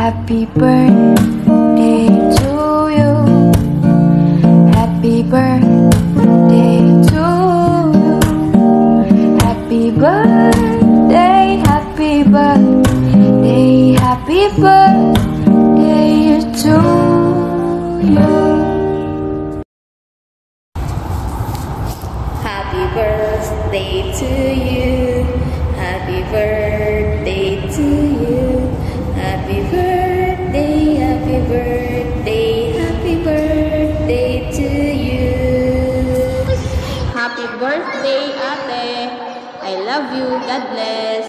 Happy birthday to you. Happy birthday to you. Happy birthday, happy birthday, happy birthday to you. Happy birthday to you. Happy birthday to you. Happy birthday, happy birthday, happy birthday to you. Happy birthday, ate. I love you. God bless.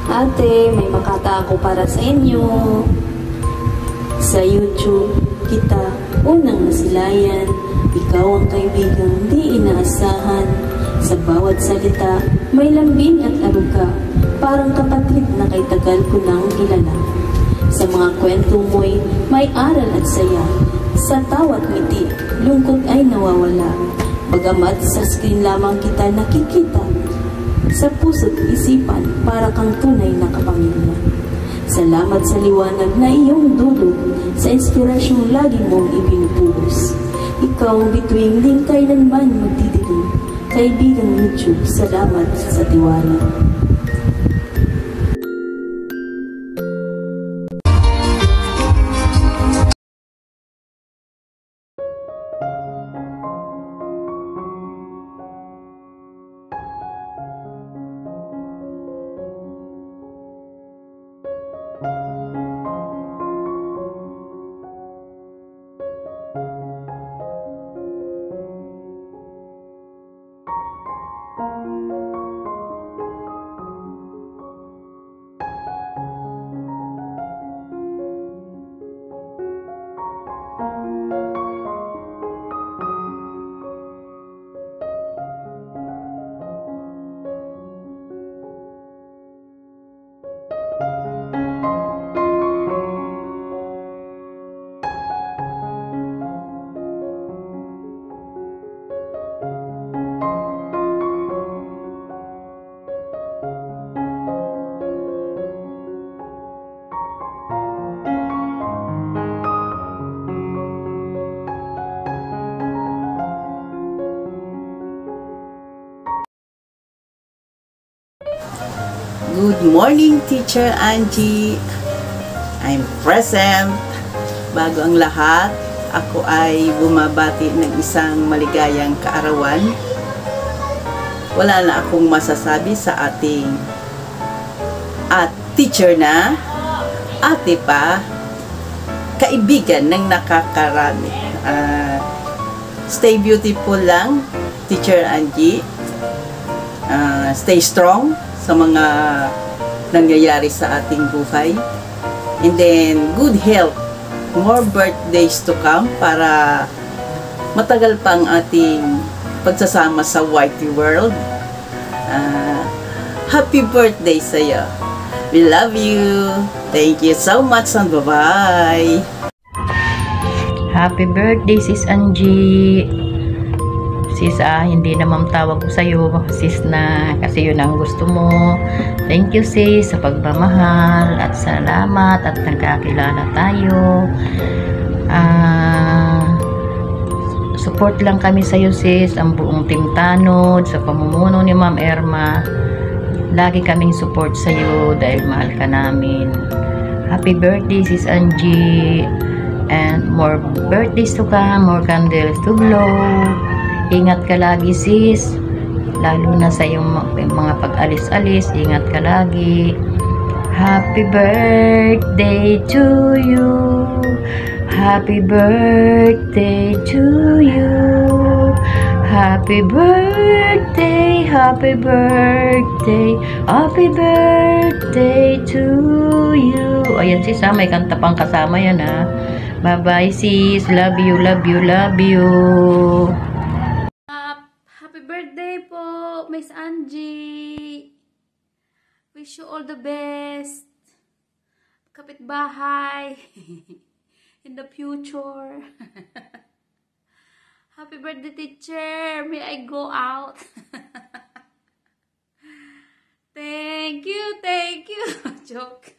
Ate, may makata ako para sa inyo. Sa YouTube, kita unang nasilayan. Ikaw ang kaibigang di inaasahan. Sa bawat salita, may lambing at aruga. Parang kapatid na kay tagal ko nang kilala. Sa mga kwento mo'y may aral at saya. Sa tawat ngiti, lungkot ay nawawala. Bagamat sa screen lamang kita nakikita, sa puso't isipan, para kang tunay na kapamilya. Salamat sa liwanag na iyong dulog, sa inspirasyong lagi mong ibinupulos. Ikaw ang bituing di kailanman magdidilim. Kaibigang YouTube, salamat sa tiwala. Good morning, Teacher Angie. I'm present. Bago ang lahat, ako ay bumabati ng isang maligayang kaarawan. Wala na akong masasabi sa ating teacher na, ate pa, kaibigan ng nakakarami. Stay beautiful lang, Teacher Angie. Stay strong sa mga nangyayari sa ating buhay. And then, good health. More birthdays to come para matagal pa ang ating pagsasama sa Whitey World. Happy birthday sa'yo. We love you. Thank you so much and bye-bye. Happy birthday, Sis Angie. Sis, hindi naman tawag ko sa'yo, sis, na kasi yun ang gusto mo. Thank you, sis, sa pagmamahal at salamat at nagkakilala tayo. Support lang kami sa'yo, sis, ang buong Team Tanod, sa pamumuno ni Ma'am Erma. Lagi kaming support sa'yo dahil mahal ka namin. Happy birthday, Sis Angie. And more birthdays to come, more candles to blow. Ingat ka lagi, sis. Lalo na sa iyong mga pag-alis-alis, ingat ka lagi. Happy birthday to you. Happy birthday to you. Happy birthday, happy birthday, happy birthday to you. Ayan, sis, may kanta pang kasama yan, ha. Bye-bye, sis. Love you, love you, love you. Happy birthday po, Miss Angie. Wish you all the best. Kapitbahay. In the future. Happy birthday, teacher. May I go out? Thank you, thank you. Joke.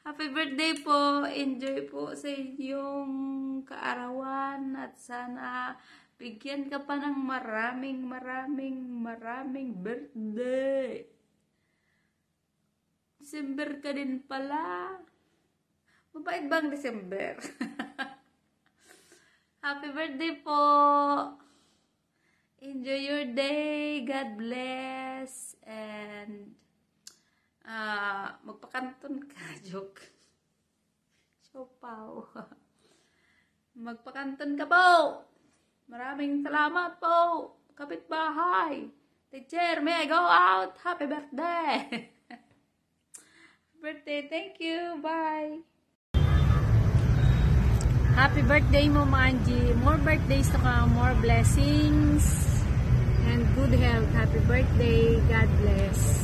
Happy birthday po. Enjoy po sa inyong kaarawan at sana bigyan ka pa ng maraming birthday. December ka din pala. Mabait bang December? Happy birthday po. Enjoy your day. God bless. And magpakanton ka. Joke. Siopaw. Magpakanton ka po. Maraming salamat po. Kapitbahay. Teacher, may I go out? Happy birthday. Happy birthday. Thank you. Bye. Happy birthday, Mama Angie. More birthdays to come, more blessings, and good health. Happy birthday. God bless.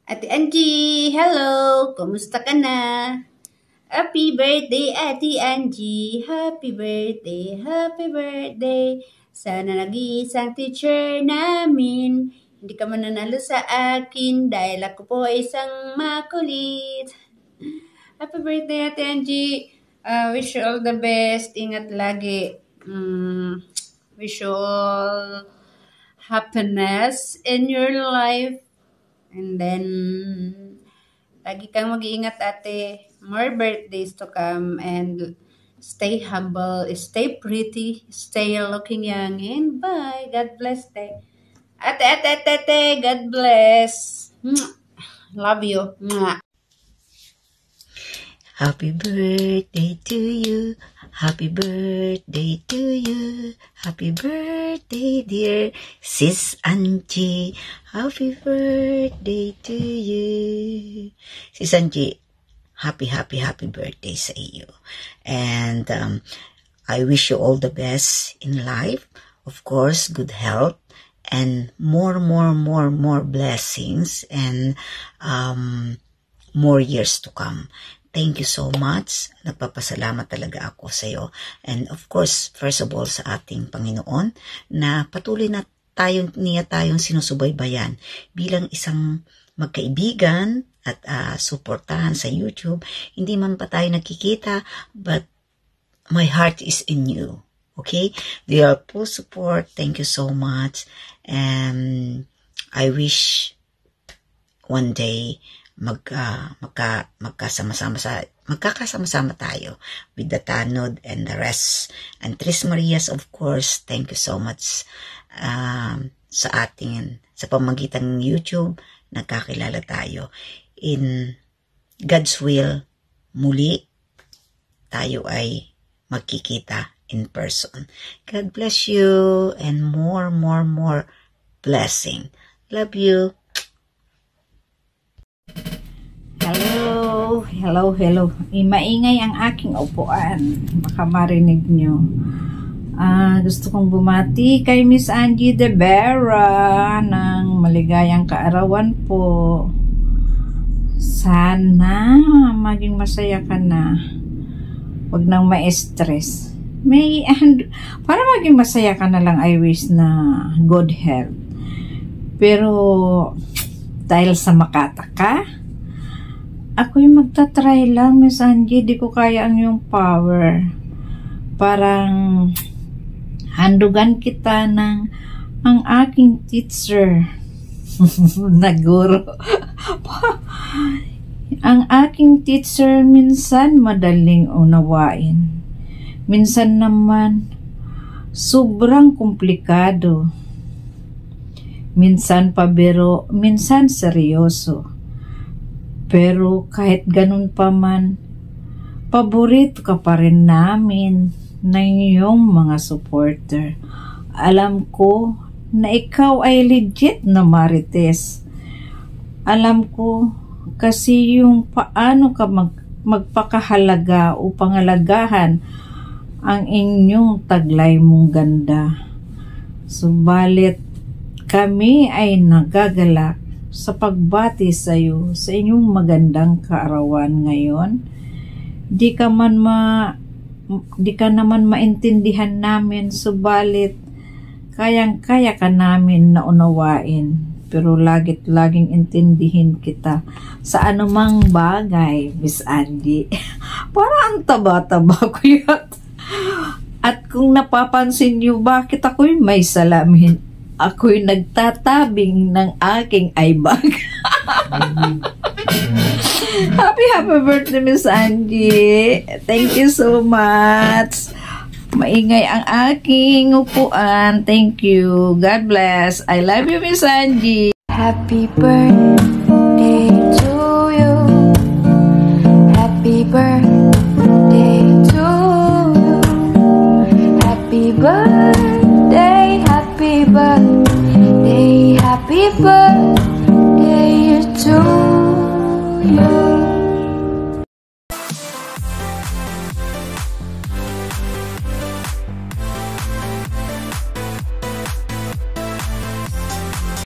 Ate Angie, hello! Kumusta ka na? Happy birthday, Ate Angie! Happy birthday, happy birthday! Sana nag-iisang teacher namin. Hindi ka man nanalo sa akin dahil ako po isang makulit. Happy birthday, Ate Angie! Wish you all the best. Ingat lagi. Wish you all happiness in your life. And then, lagi kang mag-iingat, ate. More birthdays to come. And stay humble, stay pretty, stay looking young. And bye. God bless, te. Ate. God bless. Love you. Happy birthday to you. Happy birthday to you. Happy birthday, dear Sis Angie. Happy birthday to you. Sis Angie, happy birthday sa iyo. And I wish you all the best in life. Of course, good health and more blessings and more years to come. Thank you so much. Nagpapasalamat talaga ako sa iyo. And of course, first of all sa ating Panginoon na patuloy na niya tayong sinusubaybayan bilang isang magkaibigan at suportahan sa YouTube. Hindi man pa tayo nakikita, but my heart is in you. Okay? Your full support. Thank you so much. And I wish one day magkakasama-sama tayo with the Tanod and the rest. And Tris Marias, of course, thank you so much sa pamagitan ng YouTube, nagkakilala tayo. In God's will, muli tayo ay magkikita in person. God bless you and more blessing. Love you. Hello. Maingay ang aking upuan. Baka marinig nyo. Gusto kong bumati kay Miss Angie De Vera ng maligayang kaarawan po. Sana maging masaya ka na. Huwag nang ma-stress. Para maging masaya ka na lang, I wish na good health. Pero dahil sa Makata ka, ako yung magta-try lang, Miss Angie. Di ko kaya ang yung power. Parang handugan kita ng ang aking teacher. Naguro. Ang aking teacher minsan madaling unawain. Minsan naman sobrang komplikado. Minsan pabiro, minsan seryoso. Pero kahit ganun pa man, paborito ka pa rin namin ng iyong mga supporter. Alam ko na ikaw ay legit na Marites. Alam ko kasi yung paano ka magpakahalaga o pangalagahan ang inyong taglay mong ganda. Subalit kami ay nagagalak sa pagbati sa iyo sa inyong magandang kaarawan ngayon. Di ka naman maintindihan namin, subalit kayang-kaya ka namin na unawain. pero laging intindihin kita sa anumang bagay, Miss Angie. Parang ang taba-taba ko yun. At kung napapansin niyo, bakit ako'y may salamin? Ako'y nagtatabing ng aking eyebag. Happy birthday, Miss Angie. Thank you so much. Maingay ang aking upuan. Thank you. God bless. I love you, Miss Angie. Happy birthday